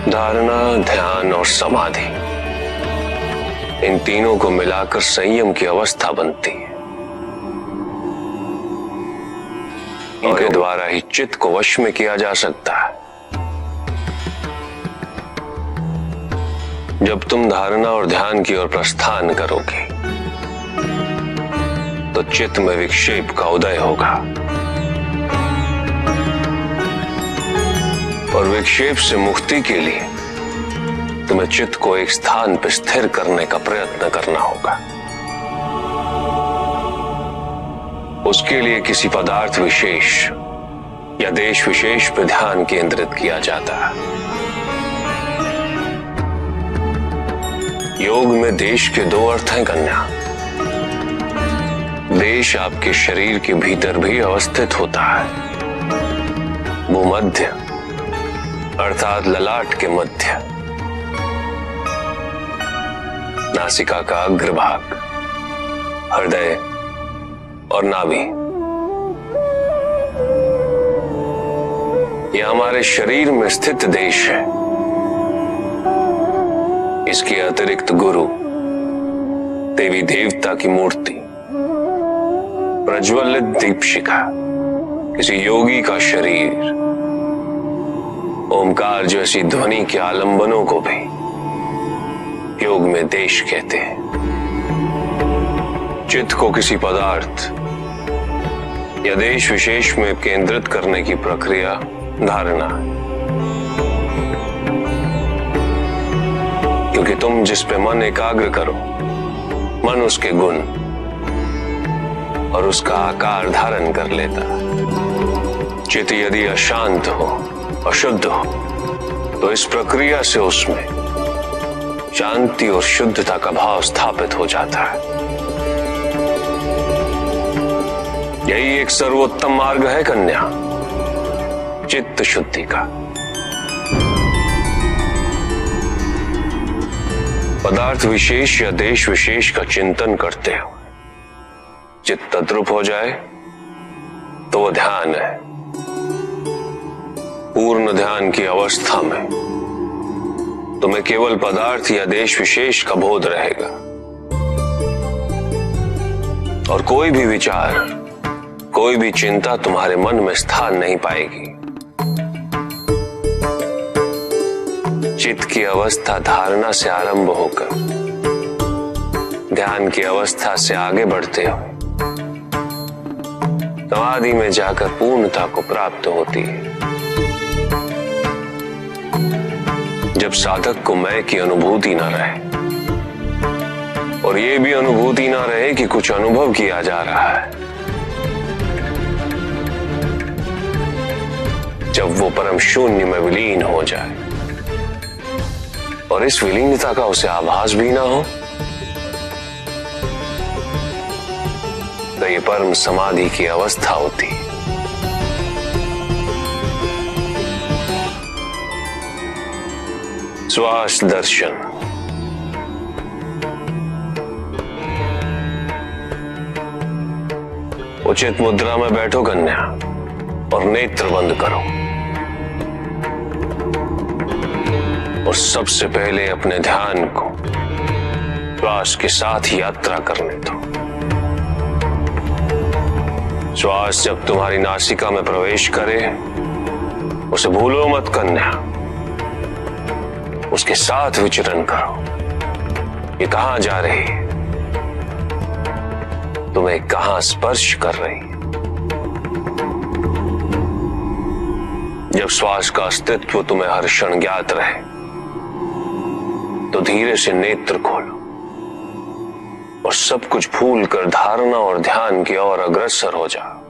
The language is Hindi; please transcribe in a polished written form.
धारणा, ध्यान और समाधि, इन तीनों को मिलाकर संयम की अवस्था बनती है। इनके द्वारा ही चित्त को वश में किया जा सकता है। जब तुम धारणा और ध्यान की ओर प्रस्थान करोगे तो चित्त में विक्षेप का उदय होगा और विक्षेप से मुक्ति के लिए तुम्हें चित्त को एक स्थान पर स्थिर करने का प्रयत्न करना होगा। उसके लिए किसी पदार्थ विशेष या देश विशेष पर ध्यान केंद्रित किया जाता है। योग में देश के दो अर्थ हैं कन्या। देश आपके शरीर के भीतर भी अवस्थित होता है। भूमध्य अर्थात ललाट के मध्य, नासिका का अग्रभाग, हृदय और नाभि। यह हमारे शरीर में स्थित देश है। इसके अतिरिक्त गुरु, देवी देवता की मूर्ति, प्रज्वलित दीपशिखा, किसी योगी का शरीर, ओमकार जैसी ध्वनि के आलंबनों को भी योग में देश कहते हैं। चित्त को किसी पदार्थ या देश विशेष में केंद्रित करने की प्रक्रिया धारणा है। क्योंकि तुम जिस पे मन एकाग्र करो, मन उसके गुण और उसका आकार धारण कर लेता है। चित्त यदि अशांत हो, अशुद्ध हो, तो इस प्रक्रिया से उसमें शांति और शुद्धता का भाव स्थापित हो जाता है। यही एक सर्वोत्तम मार्ग है कन्या, चित्त शुद्धि का। पदार्थ विशेष या देश विशेष का चिंतन करते हुए चित्त तद्रुप हो जाए तो वो ध्यान है। पूर्ण ध्यान की अवस्था में तुम्हें केवल पदार्थ या देश विशेष का बोध रहेगा और कोई भी विचार, कोई भी चिंता तुम्हारे मन में स्थान नहीं पाएगी। चित्त की अवस्था धारणा से आरंभ होकर ध्यान की अवस्था से आगे बढ़ते हुए समाधि में जाकर पूर्णता को प्राप्त होती है। जब साधक को मैं की अनुभूति न रहे और ये भी अनुभूति न रहे कि कुछ अनुभव किया जा रहा है, जब वो परम शून्य में विलीन हो जाए और इस विलीनता का उसे आभास भी ना हो, तो ये परम समाधि की अवस्था होती है। श्वास दर्शन। उचित मुद्रा में बैठो कन्या और नेत्र बंद करो और सबसे पहले अपने ध्यान को श्वास के साथ यात्रा करने दो। श्वास जब तुम्हारी नासिका में प्रवेश करे उसे भूलो मत कन्या, उसके साथ विचरण करो। ये कहां जा रही है, तुम्हें कहां स्पर्श कर रही है। जब श्वास का अस्तित्व तुम्हें हर क्षण ज्ञात रहे तो धीरे से नेत्र खोलो और सब कुछ भूल कर धारणा और ध्यान की ओर अग्रसर हो जाओ।